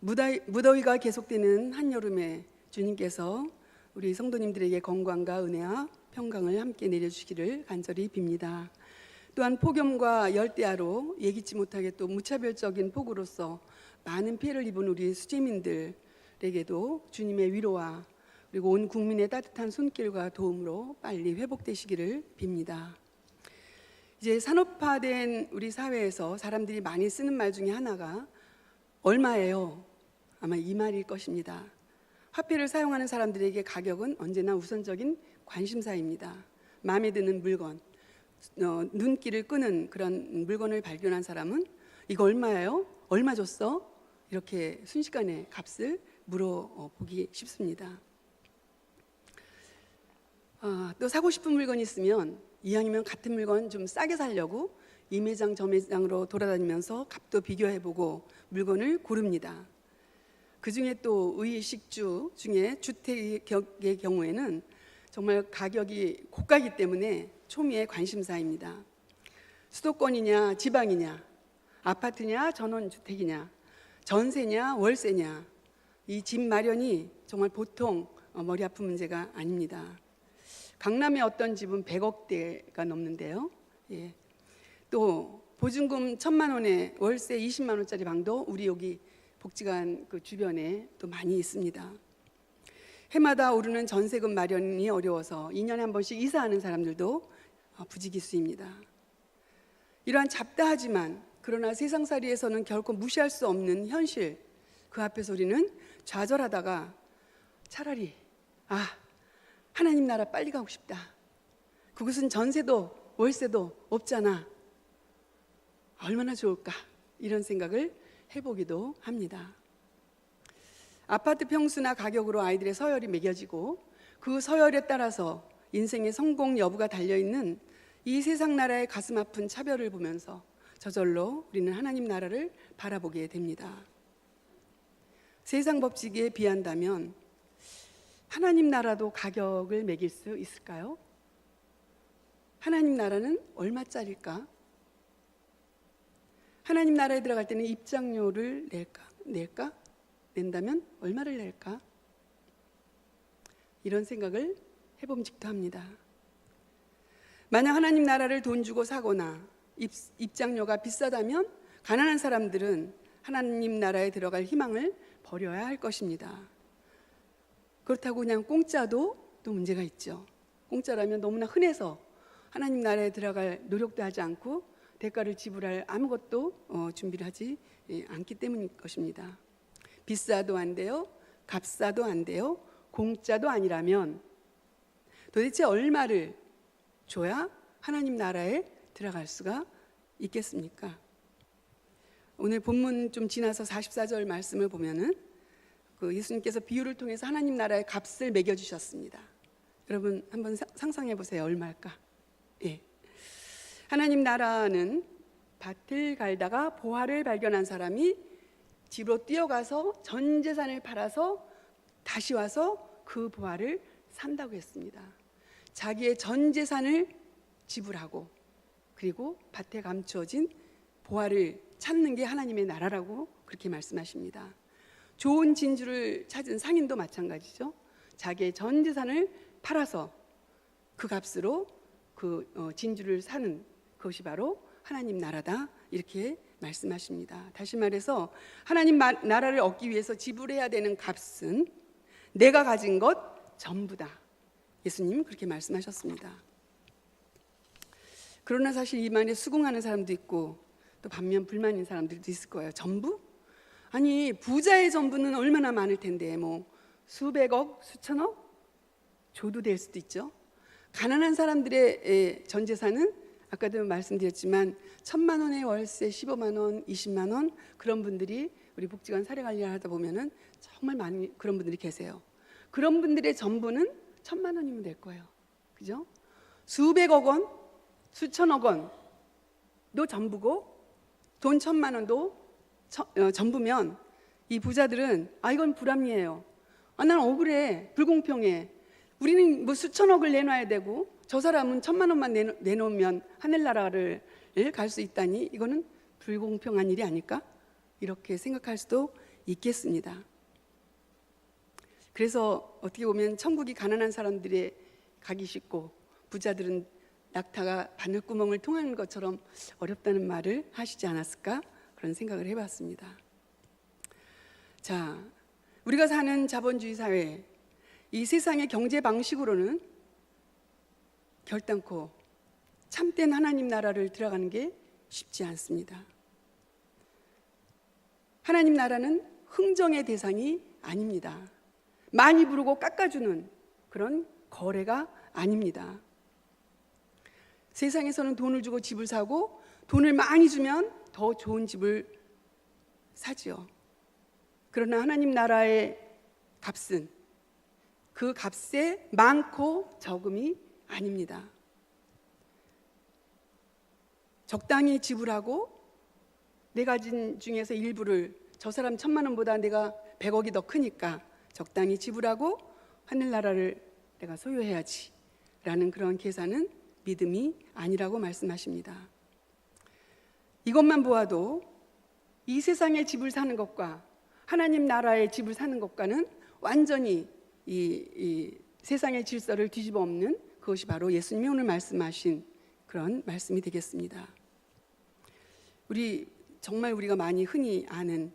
무더위가 계속되는 한여름에 주님께서 우리 성도님들에게 건강과 은혜와 평강을 함께 내려주시기를 간절히 빕니다. 또한 폭염과 열대야로 예기치 못하게 또 무차별적인 폭우로서 많은 피해를 입은 우리 수재민들에게도 주님의 위로와 그리고 온 국민의 따뜻한 손길과 도움으로 빨리 회복되시기를 빕니다. 이제 산업화된 우리 사회에서 사람들이 많이 쓰는 말 중에 하나가 얼마예요? 아마 이 말일 것입니다. 화폐를 사용하는 사람들에게 가격은 언제나 우선적인 관심사입니다. 마음에 드는 물건, 눈길을 끄는 그런 물건을 발견한 사람은 이거 얼마예요? 얼마 줬어? 이렇게 순식간에 값을 물어보기 쉽습니다. 또 사고 싶은 물건이 있으면 이왕이면 같은 물건 좀 싸게 사려고 이 매장 저 매장으로 돌아다니면서 값도 비교해보고 물건을 고릅니다. 그중에 또 의식주 중에 주택의 경우에는 정말 가격이 고가이기 때문에 초미의 관심사입니다. 수도권이냐 지방이냐, 아파트냐 전원주택이냐, 전세냐 월세냐, 이 집 마련이 정말 보통 머리 아픈 문제가 아닙니다. 강남의 어떤 집은 100억대가 넘는데요. 예. 또 보증금 1,000만 원에 월세 20만 원짜리 방도 우리 여기 복지관 그 주변에 또 많이 있습니다. 해마다 오르는 전세금 마련이 어려워서 2년에 한 번씩 이사하는 사람들도 부지기수입니다. 이러한 잡다하지만 그러나 세상살이에서는 결코 무시할 수 없는 현실, 그 앞에서 우리는 좌절하다가 차라리 하나님 나라 빨리 가고 싶다. 그곳은 전세도 월세도 없잖아. 얼마나 좋을까? 이런 생각을 해보기도 합니다. 아파트 평수나 가격으로 아이들의 서열이 매겨지고 그 서열에 따라서 인생의 성공 여부가 달려있는 이 세상 나라의 가슴 아픈 차별을 보면서 저절로 우리는 하나님 나라를 바라보게 됩니다. 세상 법칙에 비한다면 하나님 나라도 가격을 매길 수 있을까요? 하나님 나라는 얼마짜리일까? 하나님 나라에 들어갈 때는 입장료를 낼까? 낸다면 얼마를 낼까? 이런 생각을 해봄직도 합니다. 만약 하나님 나라를 돈 주고 사거나 입장료가 비싸다면 가난한 사람들은 하나님 나라에 들어갈 희망을 버려야 할 것입니다. 그렇다고 그냥 공짜도 또 문제가 있죠. 공짜라면 너무나 흔해서 하나님 나라에 들어갈 노력도 하지 않고 대가를 지불할 아무것도 준비를 하지 않기 때문일 것입니다. 비싸도 안 돼요, 값싸도 안 돼요, 공짜도 아니라면 도대체 얼마를 줘야 하나님 나라에 들어갈 수가 있겠습니까? 오늘 본문 좀 지나서 44절 말씀을 보면은 그 예수님께서 비유를 통해서 하나님 나라의 값을 매겨주셨습니다. 여러분 한번 상상해 보세요. 얼마일까? 예. 하나님 나라는 밭을 갈다가 보화를 발견한 사람이 집으로 뛰어가서 전 재산을 팔아서 다시 와서 그 보화를 산다고 했습니다. 자기의 전 재산을 지불하고 그리고 밭에 감추어진 보화를 찾는 게 하나님의 나라라고 그렇게 말씀하십니다. 좋은 진주를 찾은 상인도 마찬가지죠. 자기의 전 재산을 팔아서 그 값으로 그 진주를 사는 그것이 바로 하나님 나라다, 이렇게 말씀하십니다. 다시 말해서 하나님 나라를 얻기 위해서 지불해야 되는 값은 내가 가진 것 전부다. 예수님은 그렇게 말씀하셨습니다. 그러나 사실 이 말에 수긍하는 사람도 있고 또 반면 불만인 사람들도 있을 거예요. 전부? 아니 부자의 전부는 얼마나 많을 텐데 뭐 수백억, 수천억 줘도 될 수도 있죠. 가난한 사람들의 전 재산은 아까도 말씀드렸지만 1,000만 원의 월세, 15만 원, 20만 원, 그런 분들이 우리 복지관 사례 관리를 하다 보면은 정말 많이 그런 분들이 계세요. 그런 분들의 전부는 1,000만 원이면 될 거예요. 그죠? 수백억 원, 수천억 원도 전부고 돈 1,000만 원도 전부면 이 부자들은 이건 불합리해요. 난 억울해, 불공평해. 우리는 뭐 수천억을 내놔야 되고 저 사람은 1,000만 원만 내놓으면 하늘나라를 갈 수 있다니 이거는 불공평한 일이 아닐까? 이렇게 생각할 수도 있겠습니다. 그래서 어떻게 보면 천국이 가난한 사람들의 가기 쉽고 부자들은 낙타가 바늘구멍을 통하는 것처럼 어렵다는 말을 하시지 않았을까? 그런 생각을 해봤습니다. 자, 우리가 사는 자본주의 사회, 이 세상의 경제 방식으로는 결단코 참된 하나님 나라를 들어가는 게 쉽지 않습니다. 하나님 나라는 흥정의 대상이 아닙니다. 많이 부르고 깎아주는 그런 거래가 아닙니다. 세상에서는 돈을 주고 집을 사고 돈을 많이 주면 더 좋은 집을 사지요. 그러나 하나님 나라의 값은 그 값에 많고 적음이 아닙니다. 적당히 지불하고 내 가진 중에서 일부를 저 사람 1,000만 원보다 내가 100억이 더 크니까 적당히 지불하고 하늘나라를 내가 소유해야지 라는 그런 계산은 믿음이 아니라고 말씀하십니다. 이것만 보아도 이 세상의 집을 사는 것과 하나님 나라의 집을 사는 것과는 완전히 이 세상의 질서를 뒤집어 엎는 그것이 바로 예수님이 오늘 말씀하신 그런 말씀이 되겠습니다. 정말 우리가 많이 흔히 아는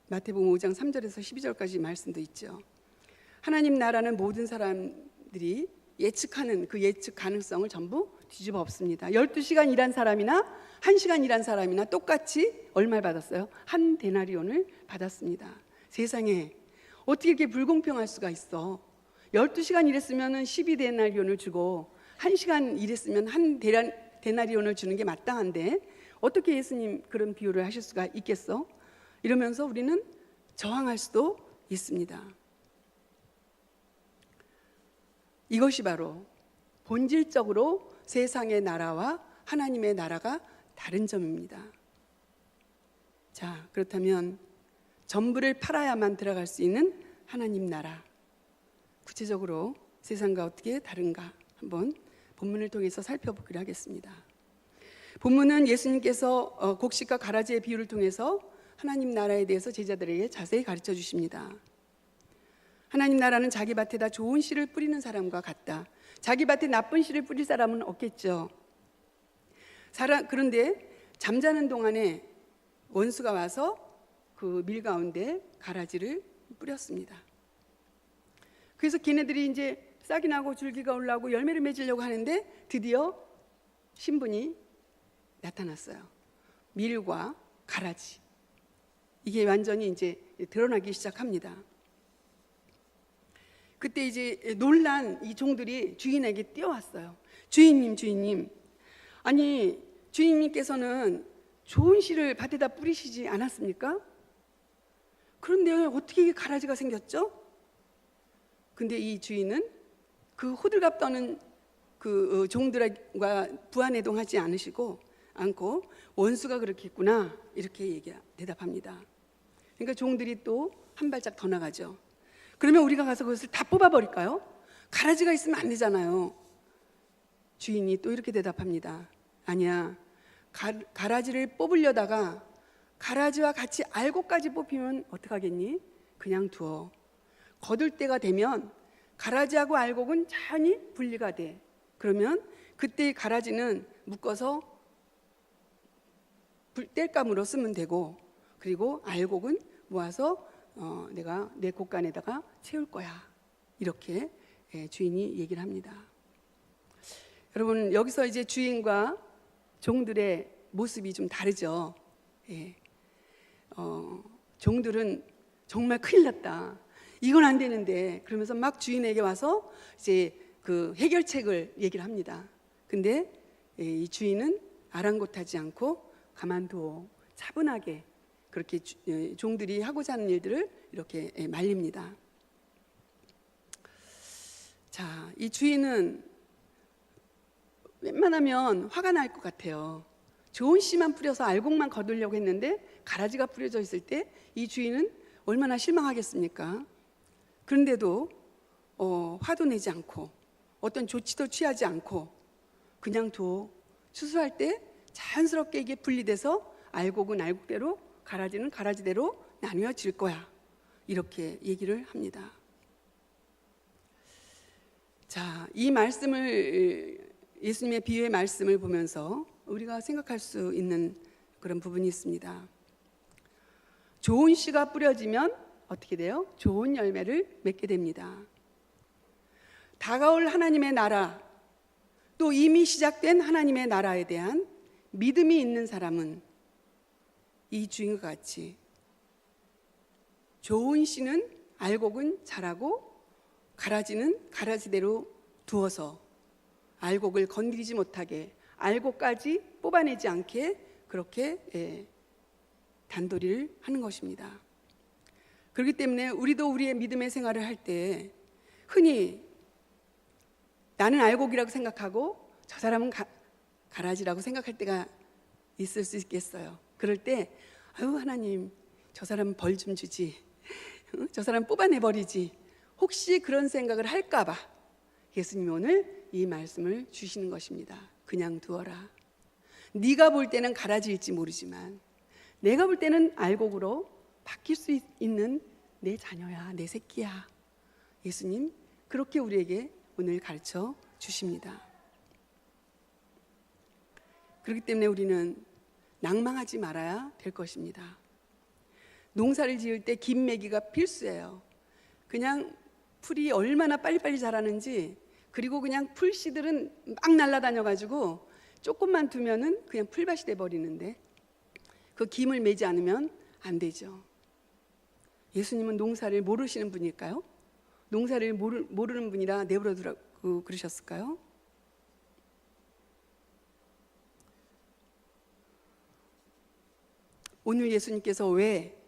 마태복음 5장 3절에서 12절까지 말씀도 있죠. 하나님 나라는 모든 사람들이 예측하는 그 예측 가능성을 전부 뒤집어 엎습니다. 12시간 일한 사람이나 1시간 일한 사람이나 똑같이 얼마를 받았어요? 한 데나리온을 받았습니다. 세상에 어떻게 이렇게 불공평할 수가 있어? 12시간 일했으면 12데나리온을 주고 1시간 일했으면 한 데나리온을 주는 게 마땅한데 어떻게 예수님 그런 비유를 하실 수가 있겠어? 이러면서 우리는 저항할 수도 있습니다. 이것이 바로 본질적으로 세상의 나라와 하나님의 나라가 다른 점입니다. 자, 그렇다면 전부를 팔아야만 들어갈 수 있는 하나님 나라, 구체적으로 세상과 어떻게 다른가 한번 본문을 통해서 살펴보기로 하겠습니다. 본문은 예수님께서 곡식과 가라지의 비유를 통해서 하나님 나라에 대해서 제자들에게 자세히 가르쳐 주십니다. 하나님 나라는 자기 밭에다 좋은 씨를 뿌리는 사람과 같다. 자기 밭에 나쁜 씨를 뿌릴 사람은 없겠죠. 그런데 잠자는 동안에 원수가 와서 그 밀 가운데 가라지를 뿌렸습니다. 그래서 걔네들이 이제 싹이 나고 줄기가 올라오고 열매를 맺으려고 하는데 드디어 신분이 나타났어요. 밀과 가라지. 이게 완전히 이제 드러나기 시작합니다. 그때 이제 놀란 이 종들이 주인에게 뛰어왔어요. 주인님. 아니, 주인님께서는 좋은 씨를 밭에다 뿌리시지 않았습니까? 그런데 어떻게 가라지가 생겼죠? 근데 이 주인은 그 호들갑 떠는 그 종들과 부안해동하지 않고 원수가 그렇게 했구나 이렇게 대답합니다. 그러니까 종들이 또 한 발짝 더 나가죠. 그러면 우리가 가서 그것을 다 뽑아버릴까요? 가라지가 있으면 안 되잖아요. 주인이 또 이렇게 대답합니다. 아니야, 가라지를 뽑으려다가 가라지와 같이 알곡까지 뽑히면 어떡하겠니? 그냥 두어. 거둘 때가 되면 가라지하고 알곡은 자연히 분리가 돼. 그러면 그때 가라지는 묶어서 땔감으로 쓰면 되고, 그리고 알곡은 모아서 내가 내 곳간에다가 채울 거야. 이렇게 주인이 얘기를 합니다. 여러분, 여기서 이제 주인과 종들의 모습이 좀 다르죠. 종들은 정말 큰일 났다. 이건 안 되는데 그러면서 막 주인에게 와서 이제 그 해결책을 얘기를 합니다. 근데 이 주인은 아랑곳하지 않고 가만둬 차분하게 그렇게 종들이 하고자 하는 일들을 이렇게 말립니다. 자, 이 주인은 웬만하면 화가 날 것 같아요. 좋은 씨만 뿌려서 알곡만 거두려고 했는데 가라지가 뿌려져 있을 때 이 주인은 얼마나 실망하겠습니까? 그런데도 화도 내지 않고 어떤 조치도 취하지 않고 그냥 추수할 때 자연스럽게 이게 분리돼서 알곡은 알곡대로 가라지는 가라지대로 나뉘어질 거야. 이렇게 얘기를 합니다. 자, 이 말씀을, 예수님의 비유의 말씀을 보면서 우리가 생각할 수 있는 그런 부분이 있습니다. 좋은 씨가 뿌려지면 어떻게 돼요? 좋은 열매를 맺게 됩니다. 다가올 하나님의 나라, 또 이미 시작된 하나님의 나라에 대한 믿음이 있는 사람은 이 주인과 같이 좋은 씨는 알곡은 자라고 가라지는 가라지대로 두어서 알곡을 건드리지 못하게, 알곡까지 뽑아내지 않게 그렇게 단도리를 하는 것입니다. 그렇기 때문에 우리도 우리의 믿음의 생활을 할 때 흔히 나는 알곡이라고 생각하고 저 사람은 가라지라고 생각할 때가 있을 수 있겠어요. 그럴 때 아유 하나님, 저 사람 벌 좀 주지, 저 사람 뽑아내버리지, 혹시 그런 생각을 할까 봐 예수님이 오늘 이 말씀을 주시는 것입니다. 그냥 두어라. 네가 볼 때는 가라지일지 모르지만 내가 볼 때는 알곡으로 바뀔 수 있는 내 자녀야, 내 새끼야. 예수님 그렇게 우리에게 오늘 가르쳐 주십니다. 그렇기 때문에 우리는 낭망하지 말아야 될 것입니다. 농사를 지을 때 김매기가 필수예요. 그냥 풀이 얼마나 빨리빨리 자라는지, 그리고 그냥 풀씨들은 막 날아다녀가지고 조금만 두면은 그냥 풀밭이 돼버리는데 그 김을 매지 않으면 안 되죠. 예수님은 농사를 모르시는 분일까요? 농사를 모르는 분이라 내버려 두라고 그러셨을까요? 오늘 예수님께서 왜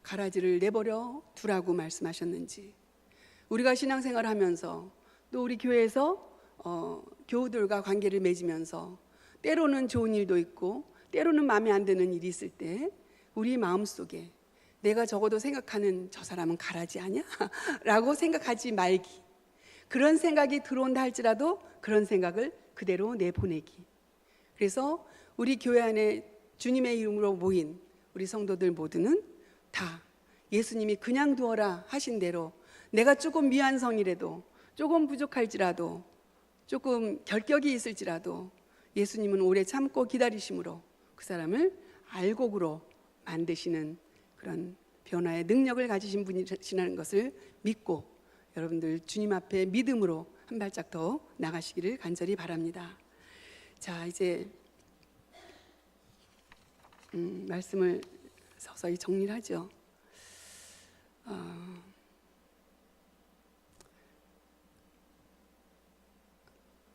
가라지를 내버려 두라고 말씀하셨는지, 우리가 신앙생활을 하면서 또 우리 교회에서 교우들과 관계를 맺으면서 때로는 좋은 일도 있고 때로는 마음에 안 드는 일이 있을 때 우리 마음속에 내가 적어도 생각하는 저 사람은 가라지 아니야? 라고 생각하지 말기, 그런 생각이 들어온다 할지라도 그런 생각을 그대로 내보내기. 그래서 우리 교회 안에 주님의 이름으로 모인 우리 성도들 모두는 다 예수님이 그냥 두어라 하신 대로, 내가 조금 미완성이라도, 조금 부족할지라도, 조금 결격이 있을지라도 예수님은 오래 참고 기다리심으로 그 사람을 알곡으로 만드시는 그런 변화의 능력을 가지신 분이시라는 것을 믿고 여러분들 주님 앞에 믿음으로 한 발짝 더 나가시기를 간절히 바랍니다. 자, 이제 말씀을 서서히 정리를 하죠.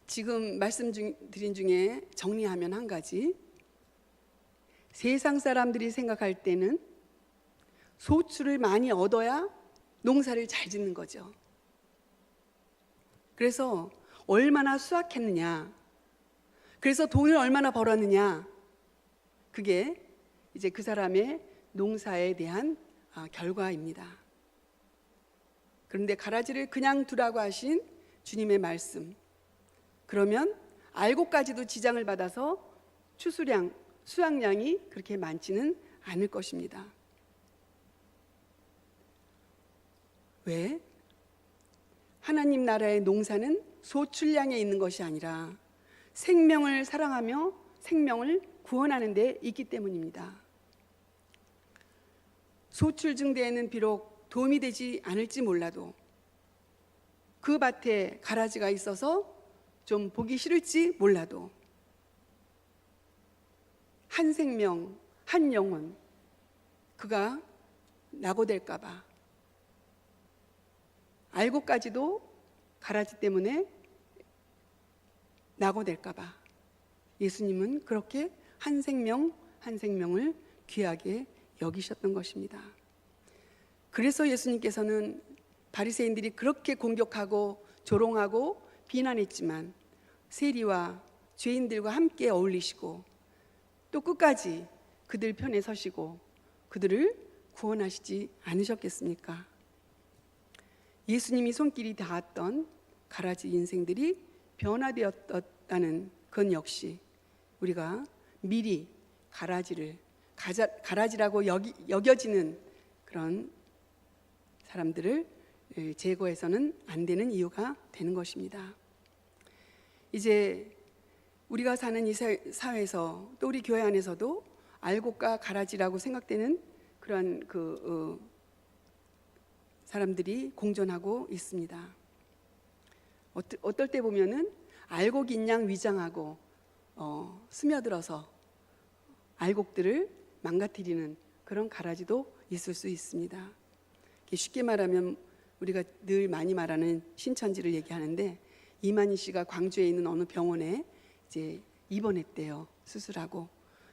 지금 말씀드린 중에 정리하면 한 가지, 세상 사람들이 생각할 때는 소출을 많이 얻어야 농사를 잘 짓는 거죠. 그래서 얼마나 수확했느냐, 그래서 돈을 얼마나 벌었느냐, 그게 이제 그 사람의 농사에 대한 결과입니다. 그런데 가라지를 그냥 두라고 하신 주님의 말씀, 그러면 알곡까지도 지장을 받아서 추수량, 수확량이 그렇게 많지는 않을 것입니다. 왜? 하나님 나라의 농사는 소출량에 있는 것이 아니라 생명을 사랑하며 생명을 구원하는 데 있기 때문입니다. 소출 증대에는 비록 도움이 되지 않을지 몰라도 그 밭에 가라지가 있어서 좀 보기 싫을지 몰라도 한 생명, 한 영혼, 그가 낙오될까 봐, 알고까지도 가라지 때문에 낙오될까 봐 예수님은 그렇게 한 생명 한 생명을 귀하게 여기셨던 것입니다. 그래서 예수님께서는 바리새인들이 그렇게 공격하고 조롱하고 비난했지만 세리와 죄인들과 함께 어울리시고 또 끝까지 그들 편에 서시고 그들을 구원하시지 않으셨겠습니까? 예수님이 손길이 닿았던 가라지 인생들이 변화되었다는 것 역시 우리가 미리 가라지를 가라지라고 여겨지는 그런 사람들을 제거해서는 안 되는 이유가 되는 것입니다. 이제 우리가 사는 이 사회에서 또 우리 교회 안에서도 알곡과 가라지라고 생각되는 그런 사람들이 공존하고 있습니다. 어떨 때 보면은 알곡인 양 위장하고 스며들어서 알곡들을 망가뜨리는 그런 가라지도 있을 수 있습니다. 쉽게 말하면 우리가 늘 많이 말하는 신천지를 얘기하는데, 이만희 씨가 광주에 있는 어느 병원에 이제 입원했대요. 수술하고.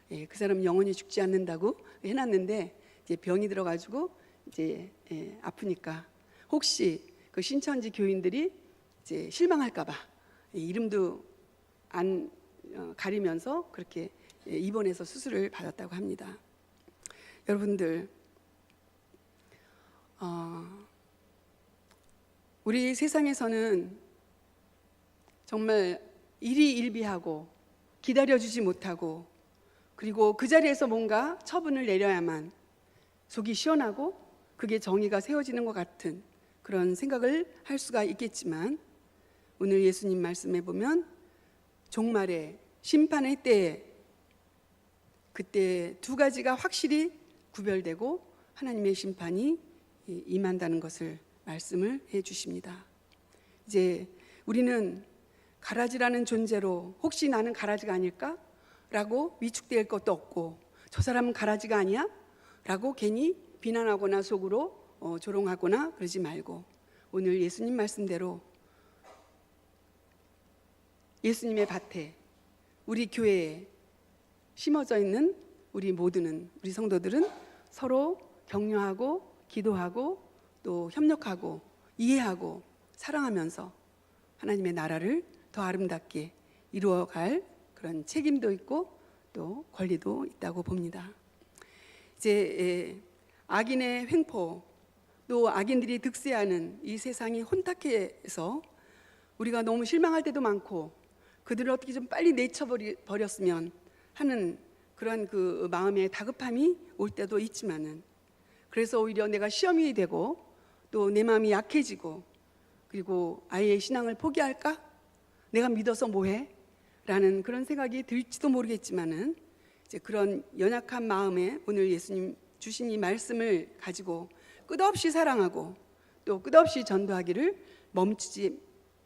그 사람 영원히 죽지 않는다고 해놨는데 이제 병이 들어가지고 이제 아프니까 혹시 그 신천지 교인들이 이제 실망할까봐 이름도 안 가리면서 그렇게 입원해서 수술을 받았다고 합니다. 여러분들, 우리 세상에서는 정말 일희일비하고 기다려주지 못하고, 그리고 그 자리에서 뭔가 처분을 내려야만 속이 시원하고 그게 정의가 세워지는 것 같은 그런 생각을 할 수가 있겠지만, 오늘 예수님 말씀에 보면 종말의 심판의 때에 그때 두 가지가 확실히 구별되고 하나님의 심판이 임한다는 것을 말씀을 해 주십니다. 이제 우리는 가라지라는 존재로 혹시 나는 가라지가 아닐까? 라고 위축될 것도 없고, 저 사람은 가라지가 아니야? 라고 괜히 비난하거나 속으로 조롱하거나 그러지 말고, 오늘 예수님 말씀대로 예수님의 밭에, 우리 교회에 심어져 있는 우리 모두는, 우리 성도들은 서로 격려하고 기도하고 또 협력하고 이해하고 사랑하면서 하나님의 나라를 더 아름답게 이루어갈 그런 책임도 있고 또 권리도 있다고 봅니다. 이제 악인의 횡포, 또 악인들이 득세하는 이 세상이 혼탁해서 우리가 너무 실망할 때도 많고, 그들을 어떻게 좀 빨리 내쳐버렸으면 하는 그런 그 마음의 다급함이 올 때도 있지만은, 그래서 오히려 내가 시험이 되고 또 내 마음이 약해지고, 그리고 아이의 신앙을 포기할까? 내가 믿어서 뭐해? 라는 그런 생각이 들지도 모르겠지만은, 이제 그런 연약한 마음에 오늘 예수님 주신 이 말씀을 가지고 끝없이 사랑하고 또 끝없이 전도하기를 멈추지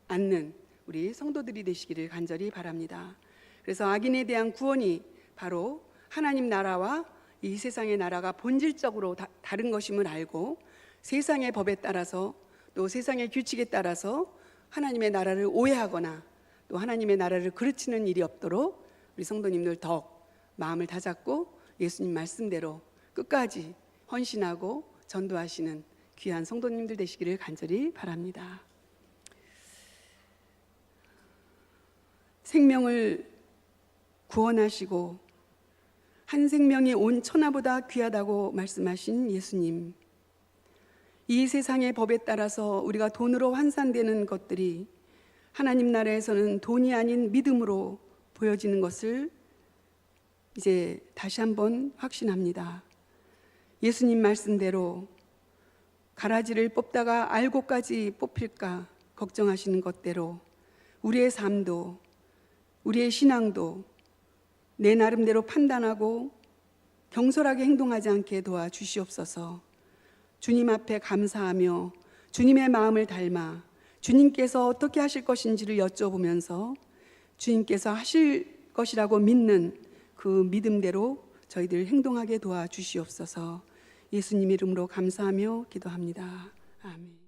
않는 우리 성도들이 되시기를 간절히 바랍니다. 그래서 악인에 대한 구원이 바로 하나님 나라와 이 세상의 나라가 본질적으로 다른 것임을 알고, 세상의 법에 따라서 또 세상의 규칙에 따라서 하나님의 나라를 오해하거나 또 하나님의 나라를 그르치는 일이 없도록 우리 성도님들 더욱 마음을 다잡고 예수님 말씀대로 끝까지 헌신하고 전도하시는 귀한 성도님들 되시기를 간절히 바랍니다. 생명을 구원하시고 한 생명이 온 천하보다 귀하다고 말씀하신 예수님, 이 세상의 법에 따라서 우리가 돈으로 환산되는 것들이 하나님 나라에서는 돈이 아닌 믿음으로 보여지는 것을 이제 다시 한번 확신합니다. 예수님 말씀대로 가라지를 뽑다가 알곡까지 뽑힐까 걱정하시는 것대로 우리의 삶도, 우리의 신앙도 내 나름대로 판단하고 경솔하게 행동하지 않게 도와주시옵소서. 주님 앞에 감사하며 주님의 마음을 닮아 주님께서 어떻게 하실 것인지를 여쭤보면서 주님께서 하실 것이라고 믿는 그 믿음대로 저희들 행동하게 도와주시옵소서. 예수님 이름으로 감사하며 기도합니다. 아멘.